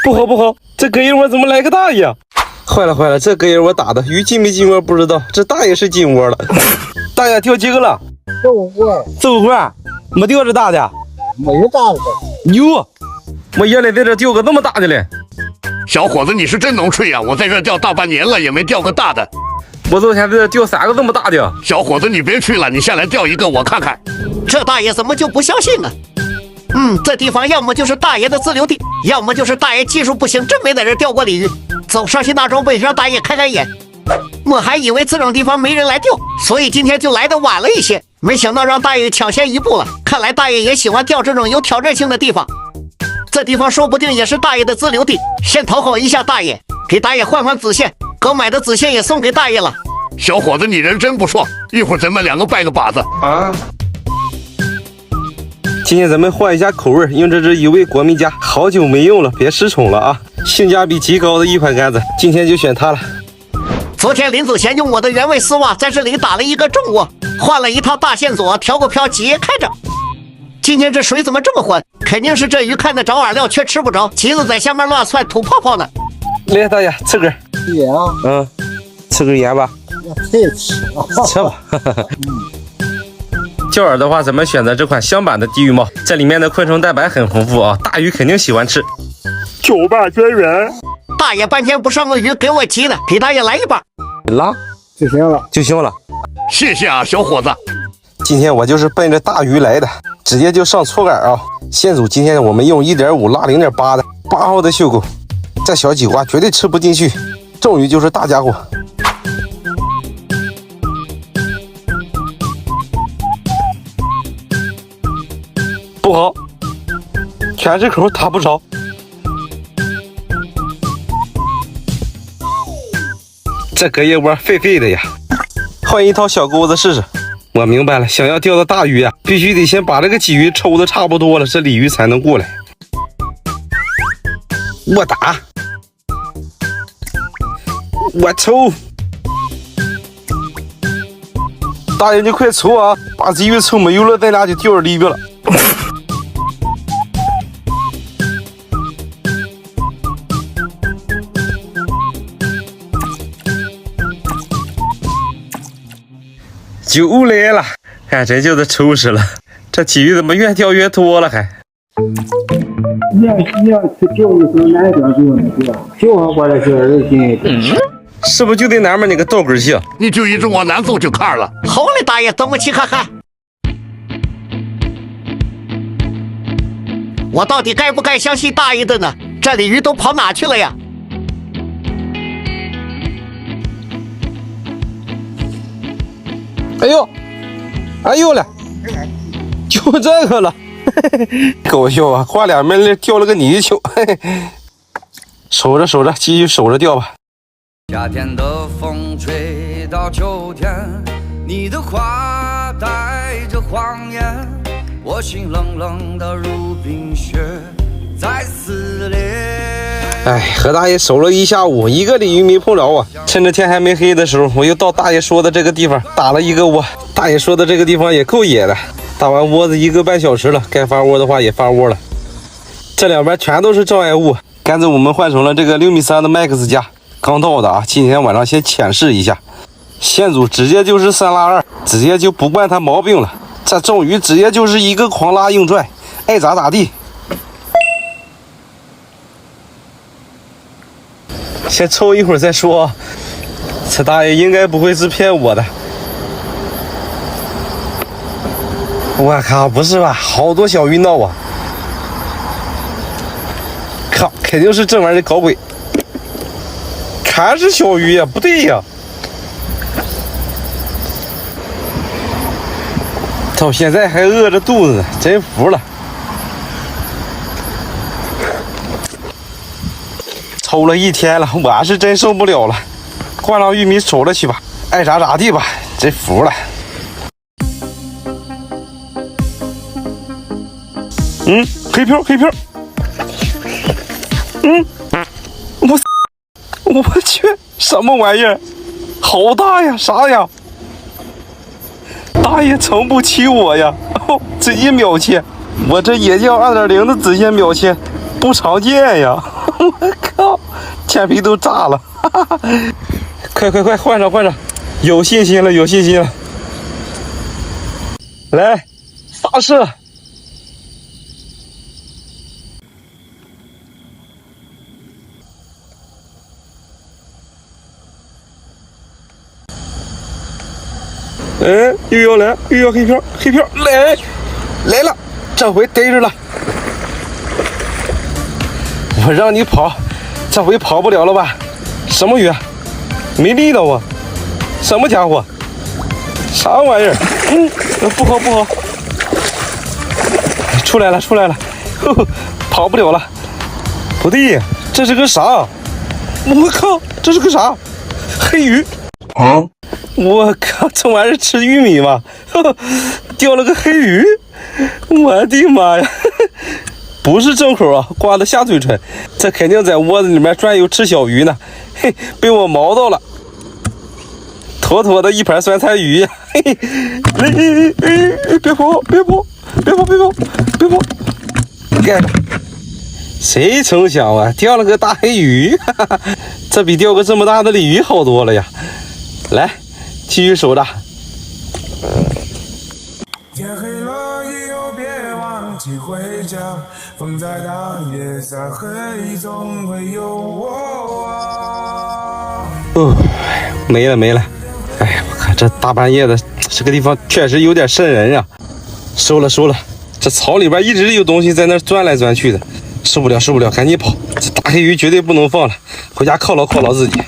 不好不好，这隔音窝怎么来个大爷？坏了坏了，这隔音窝打的鱼进没进窝不知道，这大爷是进窝了。大爷钓几个了？这5个，这5个，没钓着大的，没有大的。牛！我原来在这钓个那么大的嘞。小伙子，你是真能吹呀！我在这钓大半年了，也没钓个大的。我昨天在这钓3个这么大的。小伙子，你别吹了，你下来钓一个，我看看。这大爷怎么就不相信呢？这地方要么就是大爷的自留地，要么就是大爷技术不行，真没在这钓过鲤鱼。走上去那装备，让大爷开开眼。我还以为这种地方没人来钓，所以今天就来的晚了一些。没想到让大爷抢先一步了。看来大爷也喜欢钓这种有挑战性的地方。这地方说不定也是大爷的自留地，先讨好一下大爷，给大爷换换子线。刚买的子线也送给大爷了。小伙子，你人真不错，一会儿咱们2个拜个把子啊。今天咱们换一下口味，用这只一味国民家，好久没用了，别失宠了啊！性价比极高的一款杆子，今天就选它了。昨天林子贤用我的原味丝袜在这里打了一个重窝，换了一套大线索，调过漂节开着。今天这水怎么这么浑？肯定是这鱼看得着饵料却吃不着，急着在下面乱窜吐泡泡呢。来，大爷吃根盐啊，吃根盐吧。吃吧。钓饵的话，咱们选择这款香版的地狱帽，这里面的昆虫蛋白很丰富啊，大鱼肯定喜欢吃。9把绝缘，大爷半天不上个鱼，给我急的，给大爷来一把。拉就行了。谢谢啊，小伙子。今天我就是奔着大鱼来的，直接就上搓杆啊！线组今天我们用1.5拉0.8的8号的袖钩，这小几瓜绝对吃不进去，重鱼就是大家伙。不好，全是口打不着。这隔夜窝废废的呀，换一套小钩子试试。我明白了，想要钓到大鱼啊，必须得先把这个鲫鱼抽的差不多了，这鲤鱼才能过来。我打，我抽，大爷你快抽啊！把鲫鱼抽没有了，咱俩就钓着鲤鱼了。就来了，看真就是抽死了，这鲫鱼怎么越钓越多了还？你要去钓的时候哪条钓呢？对吧？就好把这小人心。是不是就得南面那个倒根线？你就一直往南走就看了。好嘞，大爷，等我去看看。我到底该不该相信大爷的呢？这鲤鱼都跑哪去了呀？哎呦，哎呦了，就这个了，搞笑啊！画两面钓了个泥鳅，守着守着，继续守着钓吧。夏天的风吹到秋天，你的话带着谎言，我心冷冷的如冰雪，在撕裂。哎，和大爷守了一下午，一个鲤鱼没碰着啊！趁着天还没黑的时候，我又到大爷说的这个地方打了一个窝。大爷说的这个地方也够野的，打完窝子1个半小时了，该发窝的话也发窝了。这两边全都是障碍物，杆子我们换成了这个6.3米的 Max 加，刚到的啊，今天晚上先浅试一下。线组直接就是3拉2，直接就不惯它毛病了。这重鱼直接就是一个狂拉硬拽，爱咋咋地。先抽一会儿再说，这大爷应该不会是骗我的。我靠，不是吧？好多小鱼闹啊！靠，肯定是这玩意儿搞鬼。全是小鱼呀，不对呀！到现在还饿着肚子呢，真服了。抽了一天了，我是真受不了了，灌上玉米瞅着去吧，爱咋咋地吧，真服了。黑漂黑漂，我去，什么玩意儿？好大呀，啥呀？大爷撑不起我呀，直接秒切。我这野钓2.0的直接秒切，不常见呀！我靠，天皮都炸了！快，换上！有信心了！来，发射！哎，又要黑漂来了，这回逮着了。我让你跑，这回跑不了了吧？什么鱼？没力道啊！什么家伙？啥玩意儿？不好！出来了，呵呵，跑不了了。不对，这是个啥？我靠，这是个啥？黑鱼！啊！我靠，这玩意儿吃玉米吗？呵呵，钓了个黑鱼！我的妈呀！不是正口啊，挂的下嘴唇，这肯定在窝子里面转悠吃小鱼呢。嘿，被我毛到了，妥的一盘酸菜鱼呀！嘿，别跑！盖着。谁成想啊，钓了个大黑鱼，哈哈，这比钓个这么大的鲤鱼好多了呀！来，继续守着。天黑了以后别忘记回家，风再大也在黑，总会有我啊。没了！哎呀，我看这大半夜的，这个地方确实有点瘆人啊！收了，这草里边一直有东西在那钻来钻去的，受不了，赶紧跑！这大黑鱼绝对不能放了，回家犒劳自己。